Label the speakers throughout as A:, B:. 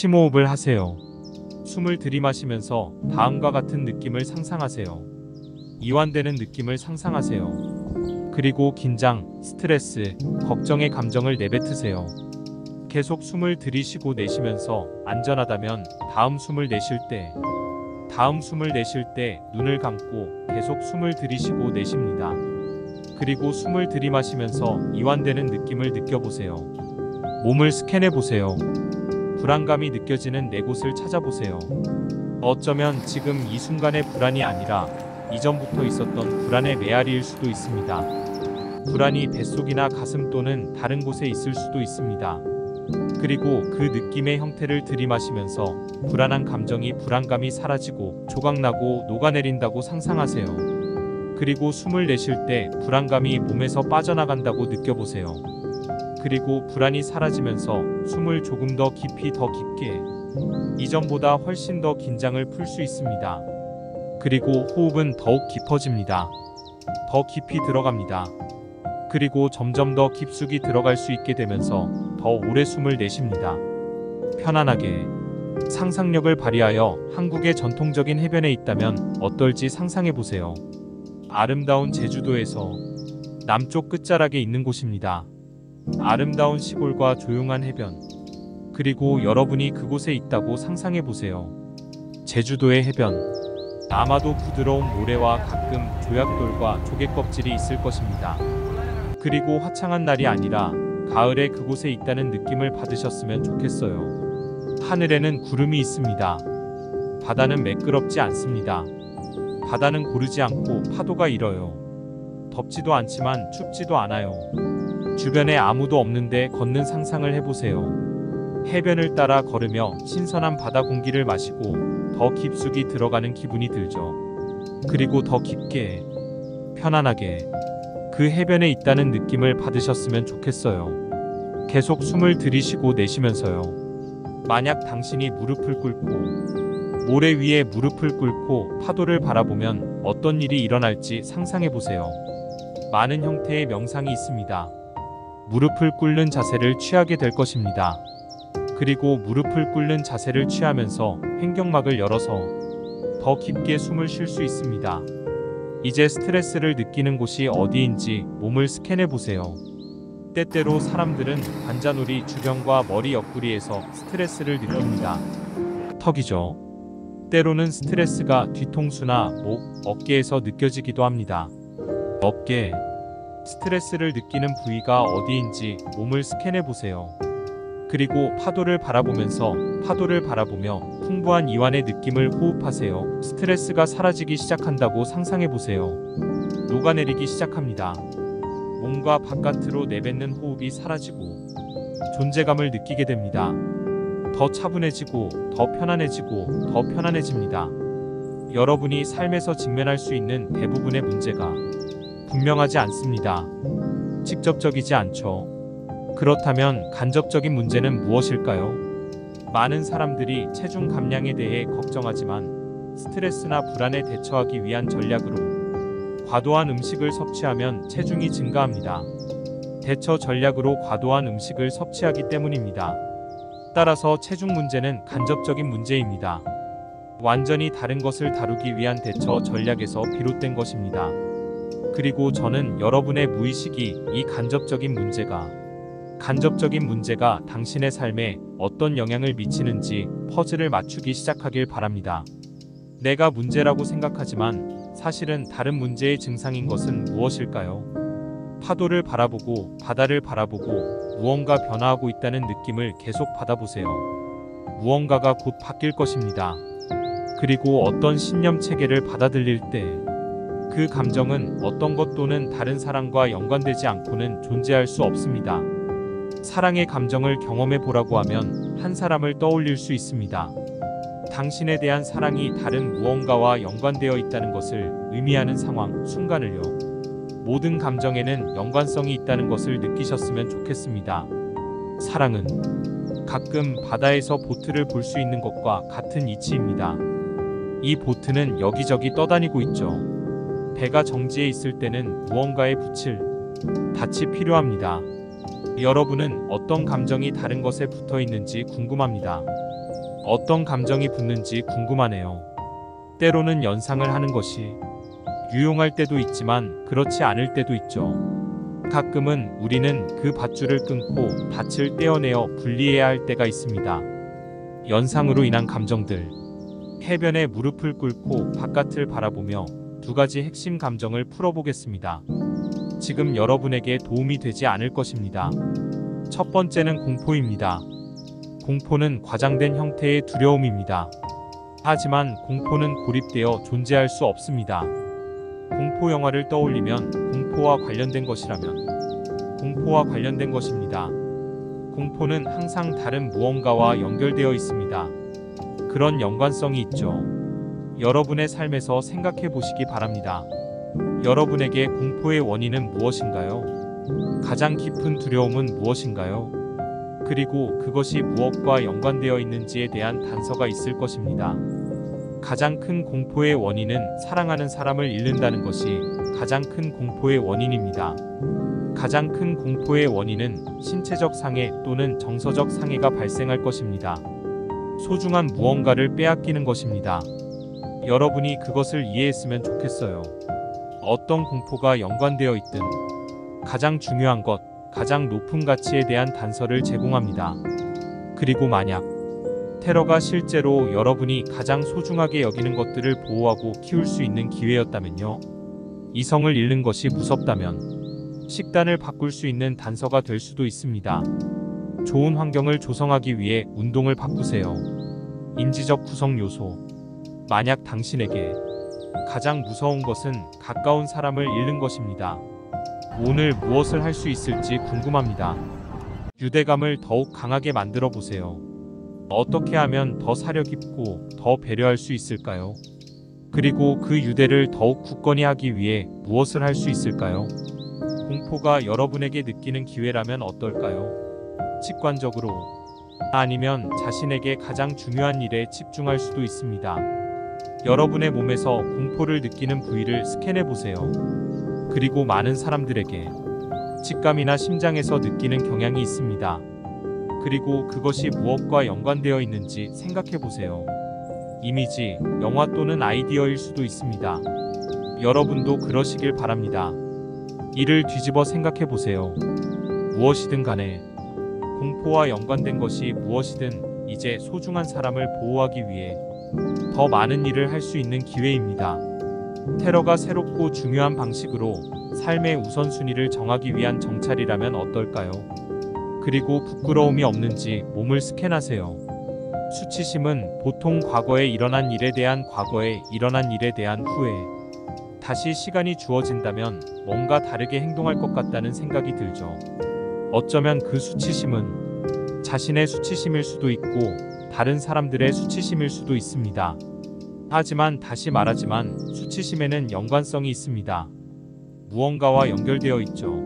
A: 심호흡을 하세요. 숨을 들이마시면서 다음과 같은 느낌을 상상하세요. 이완되는 느낌을 상상하세요. 그리고 긴장, 스트레스, 걱정의 감정을 내뱉으세요. 계속 숨을 들이쉬고 내쉬면서 안전하다면 다음 숨을 내쉴 때 눈을 감고 계속 숨을 들이쉬고 내쉽니다. 그리고 숨을 들이마시면서 이완되는 느낌을 느껴보세요. 몸을 스캔해보세요. 불안감이 느껴지는 네 곳을 찾아보세요. 어쩌면 지금 이 순간의 불안이 아니라 이전부터 있었던 불안의 메아리일 수도 있습니다. 불안이 뱃속이나 가슴 또는 다른 곳에 있을 수도 있습니다. 그리고 그 느낌의 형태를 들이마시면서 불안한 감정이 불안감이 사라지고 조각나고 녹아내린다고 상상하세요. 그리고 숨을 내쉴 때 불안감이 몸에서 빠져나간다고 느껴보세요. 그리고 불안이 사라지면서 숨을 조금 더 깊이 더 깊게 이전보다 훨씬 더 긴장을 풀 수 있습니다. 그리고 호흡은 더욱 깊어집니다. 더 깊이 들어갑니다. 그리고 점점 더 깊숙이 들어갈 수 있게 되면서 더 오래 숨을 내쉽니다. 편안하게 상상력을 발휘하여 한국의 전통적인 해변에 있다면 어떨지 상상해보세요. 아름다운 제주도에서 남쪽 끝자락에 있는 곳입니다. 아름다운 시골과 조용한 해변, 그리고 여러분이 그곳에 있다고 상상해보세요. 제주도의 해변, 아마도 부드러운 모래와 가끔 조약돌과 조개껍질이 있을 것입니다. 그리고 화창한 날이 아니라 가을에 그곳에 있다는 느낌을 받으셨으면 좋겠어요. 하늘에는 구름이 있습니다. 바다는 매끄럽지 않습니다. 바다는 고르지 않고 파도가 일어요. 덥지도 않지만 춥지도 않아요. 주변에 아무도 없는데 걷는 상상을 해보세요. 해변을 따라 걸으며 신선한 바다 공기를 마시고 더 깊숙이 들어가는 기분이 들죠. 그리고 더 깊게, 편안하게 그 해변에 있다는 느낌을 받으셨으면 좋겠어요. 계속 숨을 들이쉬고 내쉬면서요. 만약 당신이 무릎을 꿇고 모래 위에 무릎을 꿇고 파도를 바라보면 어떤 일이 일어날지 상상해보세요. 많은 형태의 명상이 있습니다. 무릎을 꿇는 자세를 취하게 될 것입니다. 그리고 무릎을 꿇는 자세를 취하면서 횡격막을 열어서 더 깊게 숨을 쉴 수 있습니다. 이제 스트레스를 느끼는 곳이 어디인지 몸을 스캔해 보세요. 때때로 사람들은 관자놀이 주변과 머리 옆구리에서 스트레스를 느낍니다. 턱이죠. 때로는 스트레스가 뒤통수나 목, 어깨에서 느껴지기도 합니다. 어깨, 스트레스를 느끼는 부위가 어디인지 몸을 스캔해 보세요. 그리고 파도를 바라보며 풍부한 이완의 느낌을 호흡하세요. 스트레스가 사라지기 시작한다고 상상해 보세요. 녹아내리기 시작합니다. 몸과 바깥으로 내뱉는 호흡이 사라지고 존재감을 느끼게 됩니다. 더 차분해지고 더 편안해집니다. 여러분이 삶에서 직면할 수 있는 대부분의 문제가 분명하지 않습니다. 직접적이지 않죠. 그렇다면 간접적인 문제는 무엇일까요? 많은 사람들이 체중 감량에 대해 걱정하지만 스트레스나 불안에 대처하기 위한 전략으로 과도한 음식을 섭취하면 체중이 증가합니다. 대처 전략으로 과도한 음식을 섭취하기 때문입니다. 따라서 체중 문제는 간접적인 문제입니다. 완전히 다른 것을 다루기 위한 대처 전략에서 비롯된 것입니다. 그리고 저는 여러분의 무의식이 이 간접적인 문제가 당신의 삶에 어떤 영향을 미치는지 퍼즐을 맞추기 시작하길 바랍니다. 내가 문제라고 생각하지만 사실은 다른 문제의 증상인 것은 무엇일까요? 파도를 바라보고 바다를 바라보고 무언가 변화하고 있다는 느낌을 계속 받아보세요. 무언가가 곧 바뀔 것입니다. 그리고 어떤 신념 체계를 받아들일 때 그 감정은 어떤 것 또는 다른 사람과 연관되지 않고는 존재할 수 없습니다. 사랑의 감정을 경험해 보라고 하면 한 사람을 떠올릴 수 있습니다. 당신에 대한 사랑이 다른 무언가와 연관되어 있다는 것을 의미하는 상황, 순간을요. 모든 감정에는 연관성이 있다는 것을 느끼셨으면 좋겠습니다. 사랑은 가끔 바다에서 보트를 볼 수 있는 것과 같은 이치입니다. 이 보트는 여기저기 떠다니고 있죠. 배가 정지해 있을 때는 무언가에 붙일 닻이 필요합니다. 여러분은 어떤 감정이 다른 것에 붙어 있는지 궁금합니다. 어떤 감정이 붙는지 궁금하네요. 때로는 연상을 하는 것이 유용할 때도 있지만 그렇지 않을 때도 있죠. 가끔은 우리는 그 밧줄을 끊고 닻을 떼어내어 분리해야 할 때가 있습니다. 연상으로 인한 감정들. 해변에 무릎을 꿇고 바깥을 바라보며 두 가지 핵심 감정을 풀어보겠습니다. 지금 여러분에게 도움이 되지 않을 것입니다. 첫 번째는 공포입니다. 공포는 과장된 형태의 두려움입니다. 하지만 공포는 고립되어 존재할 수 없습니다. 공포 영화를 떠올리면 공포와 관련된 것이라면 공포와 관련된 것입니다. 공포는 항상 다른 무언가와 연결되어 있습니다. 그런 연관성이 있죠. 여러분의 삶에서 생각해 보시기 바랍니다. 여러분에게 공포의 원인은 무엇인가요? 가장 깊은 두려움은 무엇인가요? 그리고 그것이 무엇과 연관되어 있는지에 대한 단서가 있을 것입니다. 가장 큰 공포의 원인은 사랑하는 사람을 잃는다는 것이 가장 큰 공포의 원인입니다. 가장 큰 공포의 원인은 신체적 상해 또는 정서적 상해가 발생할 것입니다. 소중한 무언가를 빼앗기는 것입니다. 여러분이 그것을 이해했으면 좋겠어요. 어떤 공포가 연관되어 있든 가장 중요한 것, 가장 높은 가치에 대한 단서를 제공합니다. 그리고 만약 테러가 실제로 여러분이 가장 소중하게 여기는 것들을 보호하고 키울 수 있는 기회였다면요. 이성을 잃는 것이 무섭다면 식단을 바꿀 수 있는 단서가 될 수도 있습니다. 좋은 환경을 조성하기 위해 운동을 바꾸세요. 인지적 구성 요소. 만약 당신에게 가장 무서운 것은 가까운 사람을 잃는 것입니다. 오늘 무엇을 할 수 있을지 궁금합니다. 유대감을 더욱 강하게 만들어 보세요. 어떻게 하면 더 사려 깊고 더 배려할 수 있을까요? 그리고 그 유대를 더욱 굳건히 하기 위해 무엇을 할 수 있을까요? 공포가 여러분에게 느끼는 기회라면 어떨까요? 직관적으로 아니면 자신에게 가장 중요한 일에 집중할 수도 있습니다. 여러분의 몸에서 공포를 느끼는 부위를 스캔해 보세요. 그리고 많은 사람들에게 직감이나 심장에서 느끼는 경향이 있습니다. 그리고 그것이 무엇과 연관되어 있는지 생각해 보세요. 이미지, 영화 또는 아이디어일 수도 있습니다. 여러분도 그러시길 바랍니다. 이를 뒤집어 생각해 보세요. 무엇이든 간에 공포와 연관된 것이 무엇이든 이제 소중한 사람을 보호하기 위해 더 많은 일을 할 수 있는 기회입니다. 테러가 새롭고 중요한 방식으로 삶의 우선순위를 정하기 위한 정찰이라면 어떨까요? 그리고 부끄러움이 없는지 몸을 스캔하세요. 수치심은 보통 과거에 일어난 일에 대한 과거에 일어난 일에 대한 후회. 다시 시간이 주어진다면 뭔가 다르게 행동할 것 같다는 생각이 들죠. 어쩌면 그 수치심은 자신의 수치심일 수도 있고 다른 사람들의 수치심일 수도 있습니다. 하지만 다시 말하지만 수치심에는 연관성이 있습니다. 무언가와 연결되어 있죠.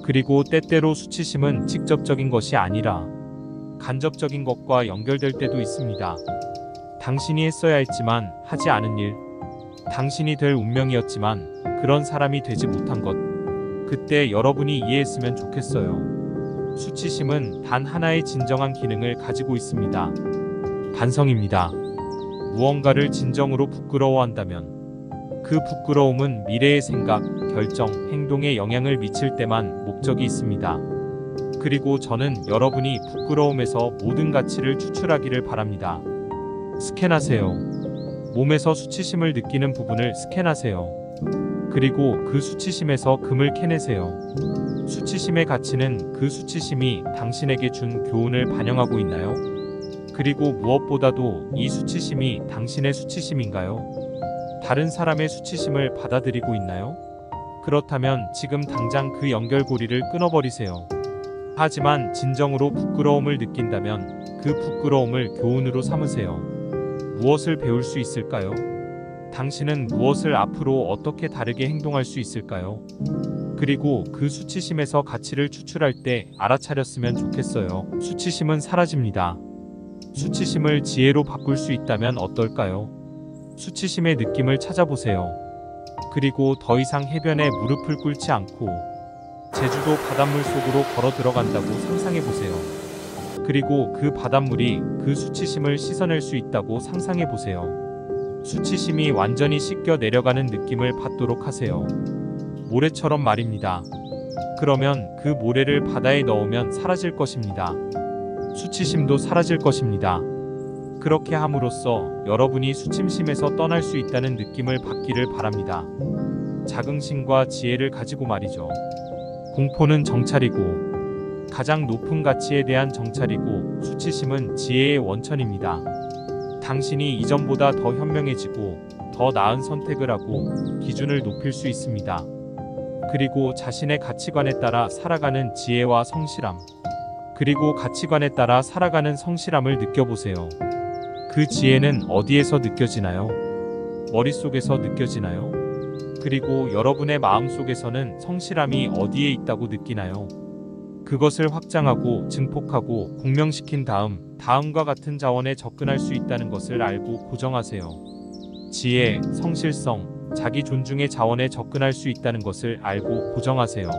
A: 그리고 때때로 수치심은 직접적인 것이 아니라 간접적인 것과 연결될 때도 있습니다. 당신이 했어야 했지만 하지 않은 일, 당신이 될 운명이었지만 그런 사람이 되지 못한 것, 그때 여러분이 이해했으면 좋겠어요. 수치심은 단 하나의 진정한 기능을 가지고 있습니다. 반성입니다. 무언가를 진정으로 부끄러워한다면 그 부끄러움은 미래의 생각, 결정, 행동에 영향을 미칠 때만 목적이 있습니다. 그리고 저는 여러분이 부끄러움에서 모든 가치를 추출하기를 바랍니다. 스캔하세요. 몸에서 수치심을 느끼는 부분을 스캔하세요. 그리고 그 수치심에서 금을 캐내세요. 수치심의 가치는 그 수치심이 당신에게 준 교훈을 반영하고 있나요? 그리고 무엇보다도 이 수치심이 당신의 수치심인가요? 다른 사람의 수치심을 받아들이고 있나요? 그렇다면 지금 당장 그 연결고리를 끊어버리세요. 하지만 진정으로 부끄러움을 느낀다면 그 부끄러움을 교훈으로 삼으세요. 무엇을 배울 수 있을까요? 당신은 무엇을 앞으로 어떻게 다르게 행동할 수 있을까요? 그리고 그 수치심에서 가치를 추출할 때 알아차렸으면 좋겠어요. 수치심은 사라집니다. 수치심을 지혜로 바꿀 수 있다면 어떨까요? 수치심의 느낌을 찾아보세요. 그리고 더 이상 해변에 무릎을 꿇지 않고 제주도 바닷물 속으로 걸어 들어간다고 상상해보세요. 그리고 그 바닷물이 그 수치심을 씻어낼 수 있다고 상상해 보세요. 수치심이 완전히 씻겨 내려가는 느낌을 받도록 하세요. 모래처럼 말입니다. 그러면 그 모래를 바다에 넣으면 사라질 것입니다. 수치심도 사라질 것입니다. 그렇게 함으로써 여러분이 수치심에서 떠날 수 있다는 느낌을 받기를 바랍니다. 자긍심과 지혜를 가지고 말이죠. 공포는 정찰이고 가장 높은 가치에 대한 정찰이고 수치심은 지혜의 원천입니다. 당신이 이전보다 더 현명해지고 더 나은 선택을 하고 기준을 높일 수 있습니다. 그리고 자신의 가치관에 따라 살아가는 지혜와 성실함, 그리고 가치관에 따라 살아가는 성실함을 느껴보세요. 그 지혜는 어디에서 느껴지나요? 머릿속에서 느껴지나요? 그리고 여러분의 마음속에서는 성실함이 어디에 있다고 느끼나요? 그것을 확장하고 증폭하고 공명시킨 다음과 같은 자원에 접근할 수 있다는 것을 알고 고정하세요. 지혜, 성실성, 자기 존중의 자원에 접근할 수 있다는 것을 알고 고정하세요.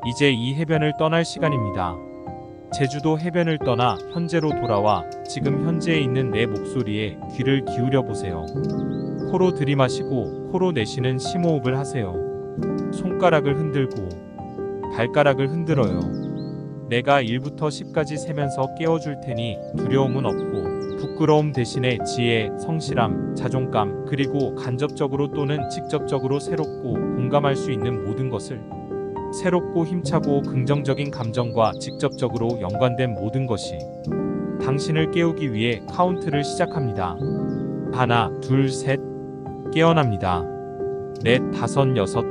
A: 이제 이 해변을 떠날 시간입니다. 제주도 해변을 떠나 현재로 돌아와 지금 현재에 있는 내 목소리에 귀를 기울여 보세요. 코로 들이마시고 코로 내쉬는 심호흡을 하세요. 손가락을 흔들고 발가락을 흔들어요. 내가 1부터 10까지 세면서 깨워줄 테니 두려움은 없고 부끄러움 대신에 지혜, 성실함, 자존감, 그리고 간접적으로 또는 직접적으로 새롭고 공감할 수 있는 모든 것을, 새롭고 힘차고 긍정적인 감정과 직접적으로 연관된 모든 것이 당신을 깨우기 위해 카운트를 시작합니다. 하나, 둘, 셋. 깨어납니다. 넷, 다섯, 여섯.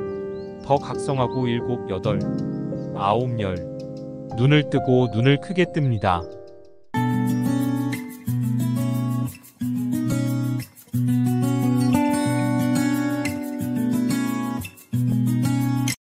A: 더 각성하고 일곱, 여덟, 아홉, 열. 눈을 뜨고 눈을 크게 뜹니다.